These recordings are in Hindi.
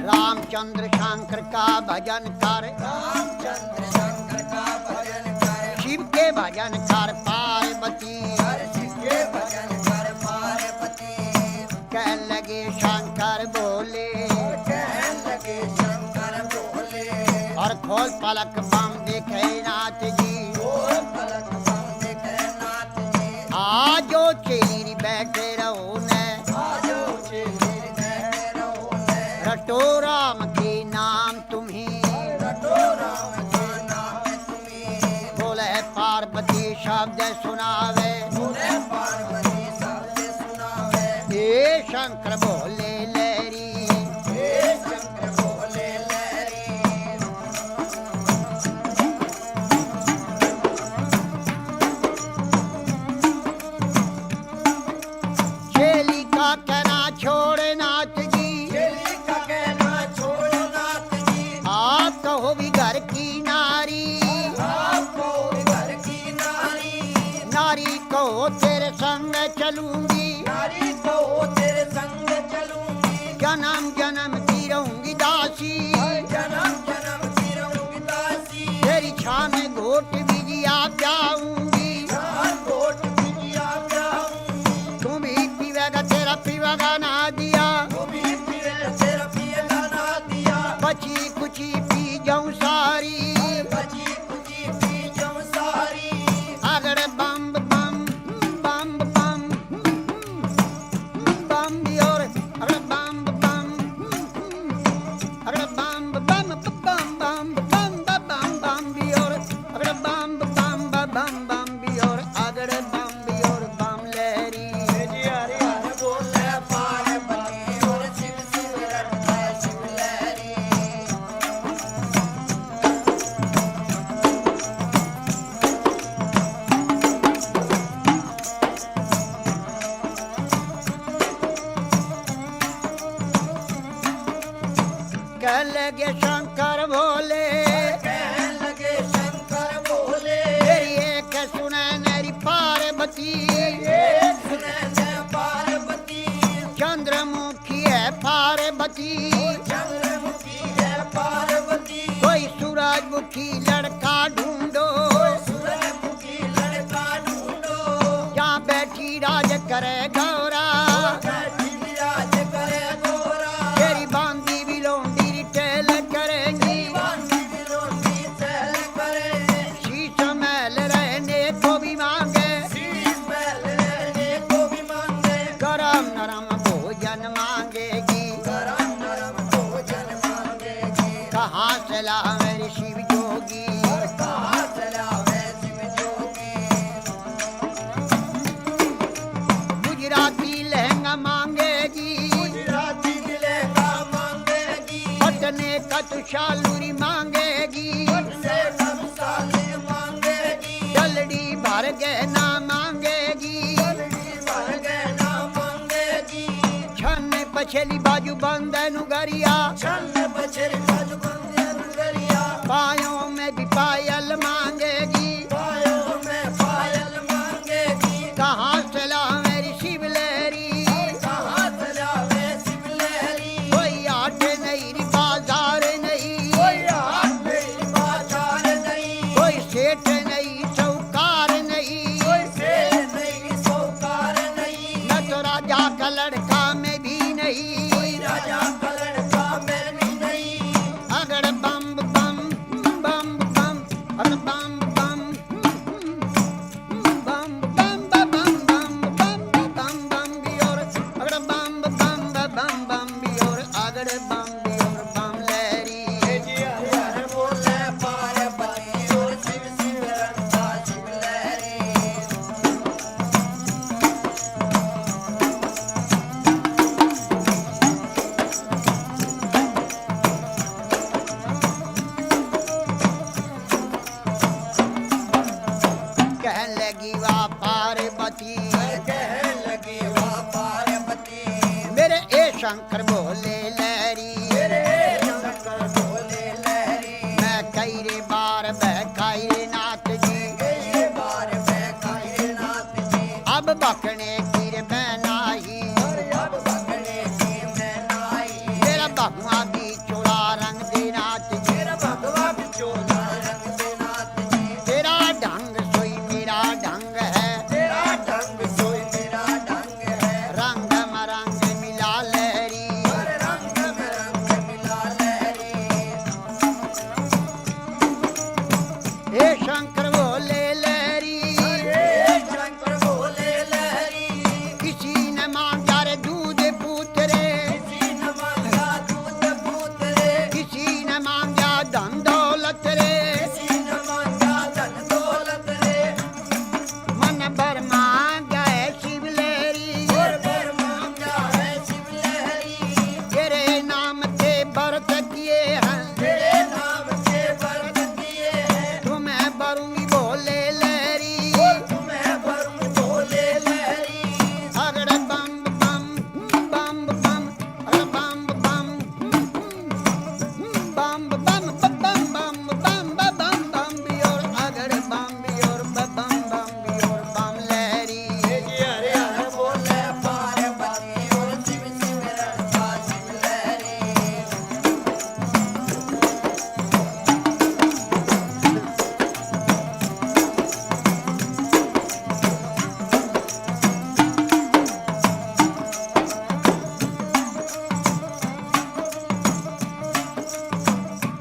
रामचंद्र शंकर का भजन कर, रामचंद्र शंकर का भजन कर, शिव के भजन कर पार्वती। शिव के भजन कर पार्वती। कह लगे शंकर बोले, कहने लगे शंकर बोले, और खोल पलक बम देखे नाथ जी। खोल पलक बम देखे नाथ जी। आजो चेरी बैठे रहो ने, आजो चेलीर बैठे रहो ने, रटो राम के नाम तुम्हें। रटो राम के नाम तुम्हें। बोले पार्वती शब्द सुनावे, बोले पार्वती शब्द सुनावे। हे शंकर बोले लहरी, हे शंकर बोले लहरी। चेली का कहना छोड़ नाथ जी। चेली का कहना छोड़ो नाथ जी। आप कहो भी घर की नारी, आपको घर की नारी, नारी कहो तेरे संग चलूंगी। नारी को तेरे संग चलूंगी। जन्म जन्म की रहूंगी दासी, जन्म जन्म की रहूंगी दासी। तेरी छान में घोट बिजिया जाऊंगी। जान कोट बिटिया जाऊंगी। तुम भी पीवेगा तेरा पीवेगा ना दिया, तू भी पीवे तेरा पिएगा ना दिया। बची कुची पी जाऊं सारी। बची कुची पी जाऊं सारी। अगड़ बम बम बम बम बम भी और अगड़ बम बम अगड़ बम बम बम बम बम बम बम भी और अगड़ बम बम बम बम भी और अगड़ बम भी और बम लहरी। हरि हरि बोले पार्वती और शिव शिव रटता शिव लहरी। कह लगे शंकर भोले, कहने लगे शंकर बोले, तेरी एक सुने मेरी पार्वती। सुने पार्वती। चंद्रमुखी है पार्वती, चंद्रमुखी है पार्वती। कोई सूरजमुखी लड़का ढूंढो। सूरजमुखी लड़का ढूंढो। यहाँ बैठी राज करे गौरा, बैठी विराज करे गोरा। तेरी बांधी भी लोंडी रिटेल करेंगी। बांधी बिलोंडी चल करे। शीश महल रहने को भी मांगे, शीश महल रहने को भी मांगे। गरम नरम भोजन मांगेगी। गरम नरम भोजन मांगेगी। कहाँ से ला मेरी शिव जोगी, और कहाँ चलावे शिव जोगी। गुजराती लहंगा मांगेगी। गुजराती मिलेगा मांगेगी। पटने का तुषालूरी मांगेगी। से सब साले मांगेगी। जलड़ी भर गहना मांगेगी। जल्दी भर गहना मांगेगी। छन पछली बाजू बंदन गरिया, छन्न बछरी बाजू बंदे नगरिया। पायों में भी पायल मांगेगी। पायों में पायल मांगेगी। कहाँ से ला मेरी शिव लहरी, कहाँ चलावे शिव लहरी। कोई आट नहीं री बाजार नहीं, कोई हाथ नहीं बाजार नहीं। कोई सेठ नहीं चौकार नहीं। कोई सेठ नहीं सौकार नहीं। न तो राजा का लड़का में भी नहीं। कोई राजा का लड़का में भी नहीं। अगड़ बम बम बम बम अगड़ बम बम बम बम बम बम बम बम बम भी और अगड़ बम बम बम बम भी और अगड़ बम भी और बम लहरी। हरि हरि बोले पार्वती और शिव शिव रटता शिव लहरी। कहने लगी वाह पार्वती, कहने लगी वाह पार्वती। मेरे ए शंकर बोले लहरी। मेरे शंकर बोले लहरी। मैं कई रे बार बहकाई रे नाथ जी, कई बार मैं कायनात जी। अब बकने की रे बनाई अब बकने की मैं नाई मेरा भगवा भी चोला रंग दे नाच जी मेरा भगवा बिचोला रंग दे नाथ जी तेरा ढंग सोई मेरा ढंग है तेरा ढंग सोई मेरा ढंग है रंग मरंग मिला लहरी हर रंग में रंग मिला लहरी हे शंकर बोले लहरी हे शंकर बोले लहरी किसी ने मांगा रे दूध पूतरे किसी न मांगा दूध पूत रे किसी ने मांगा धन दौलत रे किसी न मांगा धन दौलत रे मन भर मांगा है शिव लहरी और फिर मांगा है शिव लहरी तेरे नाम से व्रत किए हैं तेरे नाम से व्रत किए हैं तुम्हें भरूंगी बोले लहरी तुम्हें वरुण बोले लहरी अगड़ बम बम बम बम अगड़ बम बम बम बम बम बम बम बम बम बियोर अगड़ बम बियोर बम बम बियोर बम लहरी हरे हरे बोले पार्वती और शिव शिव रंगा शिव लहरी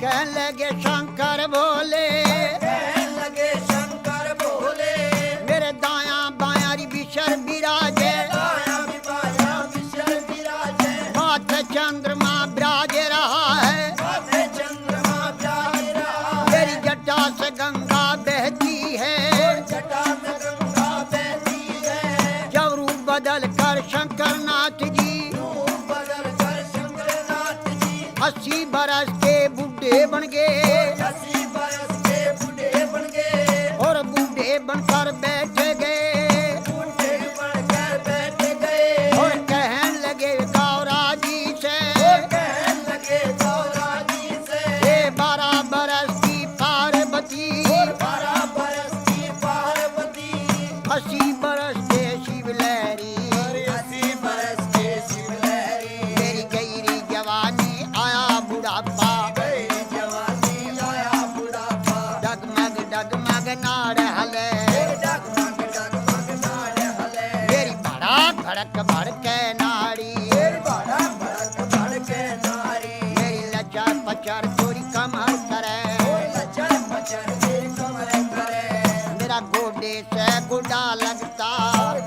कह लगे शंकर बोले कहने लगे शंकर बोले मेरे दाया बाया री बिशर बिराजे आया विवाया विशल विराजे माथे चंद्रमा बिराज रहा है माथे चंद्रमा प्यार रहा मेरी जटा से गंगा बहती है जटा से गंगा बहती है जब रूप बदल कर शंकर नाथ जी रूप बदल कर शंकरनाथ जी 80 बरस के बुढ़े बन गए 80 बरस के बूढ़े बन गए और बूढ़े बनकर बैठ गए बूढ़े बनकर बैठ गए और कहने लगे गौरा जी से कहने लगे गौरा जी से ये 12 बरस की पार्वती 12 बरस की पार्वती 80 बरस के शिव लहरी 80 बरस के शिव लहरी मेरी गहरी जवानी आया बुढ़ापा गई जवानी आया बुढ़ापा डगमग नाड़ हले डगमग डगमग नाड़ हले मेरी बड़ा भड़क भड़के नाड़ी बड़ा भड़क भड़के नारी मेरी लचर पचर चोरी कमर करे लचर पचर के कमर करे मेरा गोडे से गुडा लगता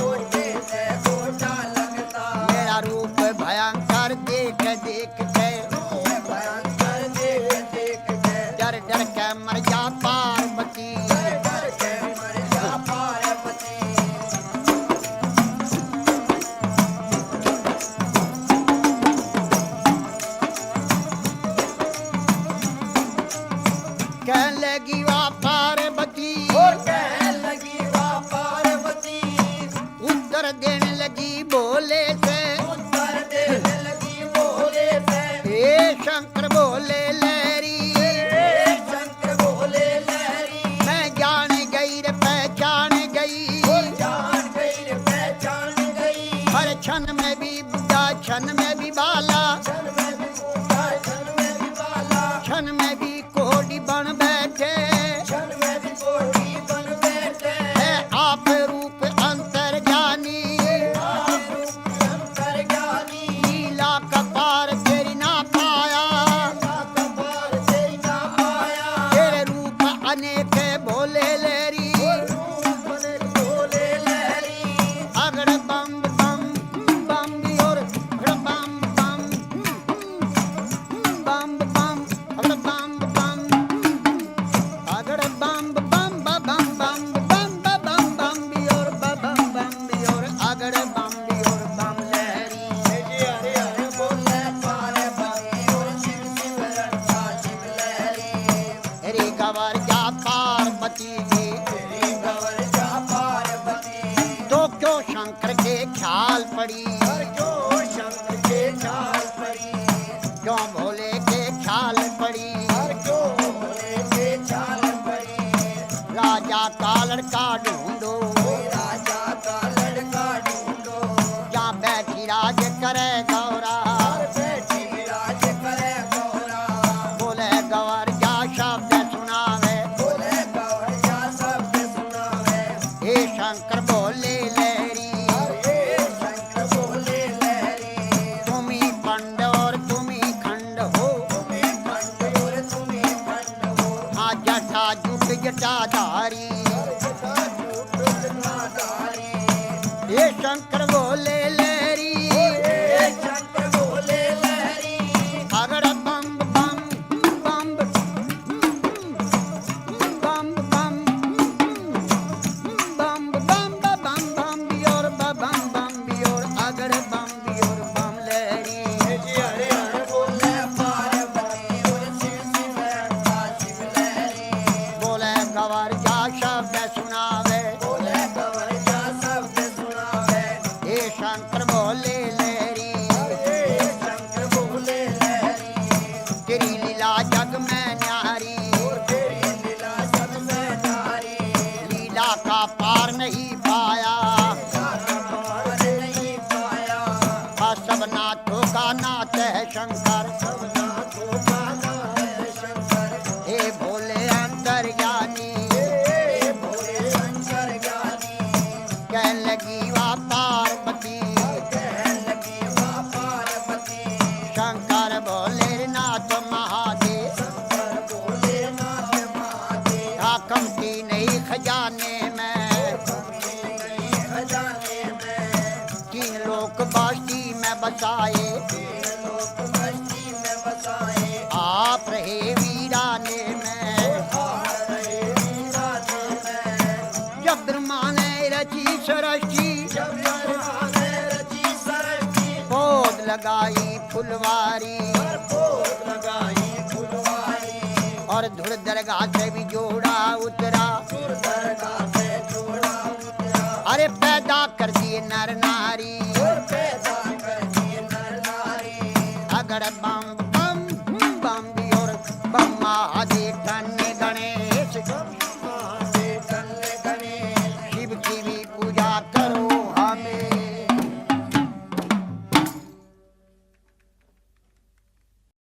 गोटे से गोटा लगता मेरा रूप भयंकर देख देख के भयंकर देख देख के डर डर के मर जा पार्वती डर के मर जा पार्वती कह लगी वाह पार्वती और कहने लगी वाह पार्वती उत्तर देने लगी बोले से उत्तर देने लगी बोले से हे शंकर बोले लहरी हे शंकर बोले लहरी मैं जान गई रे पहचान गई जान गई रे पहचान गई हर क्षण में भी बुढ़ा क्षण में भी बाला क्षण में भी बूढ़ा क्षण में भी बाला क्षण में भी कोडी बन बैठे क्षण में भी कोटी बन बैठे है आप रूप अंतर जानी आप रूप अंतर ज्ञानी लीला कपार तेरी ना पाया कपार तेरी ना आया तेरे रूप अनेक भोले लहरी बोले लहरी अगड़ बम बम बम भी और अगड़ बम बम बम बम अगड़ बम बम अगड़ बम बम बम बम बम बम बम भी और बम बम भी और अगड़ बम भी और बम लहरी हरे हरे बोले पार्वती और शिव शिव रंगा शिव लहरी रे गवर जा पार्वती जी तेरी गवर जा पार्वती तो क्यों शंकर के ख्याल पड़ी हर जो शंकर के ख्याल पड़ी क्यों भोले के ख्याल पड़ी हर जो भोले के ख्याल पड़ी राजा का लड़का ढूंढो राजा का लड़का ये शंकर बोले लहरी शंकर बोले लहरी अगड़ बम बम बम बम बम बम बम बम बम बियोर बम बम बियोर अगड़ बम बियोर बम लहरी हरे हरे बोले पार्वती और शिव शिव रखा शिव लहरी बोले गवर जा शब्द सुनावे बोले कवर जा शब्द सुनावे ये शंकर बोले लहरी शंकर बोले लहरी तेरी लीला जग में न्यारी तेरी लीला सब में नारी लीला का पार नहीं पाया पार नहीं पाया सब नाथों का नाथ है शंकर सबना को गाना है शंकर हे भोले अंतर्यामी हे भोले शंकर ज्ञानी कह लगी वा पार्वती कहने लगी माँ पार्वती शंकर भोले नाथ महादेव शंकर बोले नाथ महादेव हाकम की नहीं खजाने में खजाने में तीन लोक बास्ती में बसाए लोक बस्ती में बसाए आप रहे वीराने में रहे वीराने में जब ब्रह्मा ने रची सृष्टि जब ब्रह्मा ने रची सृष्टि पौध लगाई फुलवारी पर पोत लगाई फुलवारी और धुर दरगाह से भी जोड़ा उतरा सुर दरगाह से जोड़ा उतरा अरे पैदा कर दिए नर नारी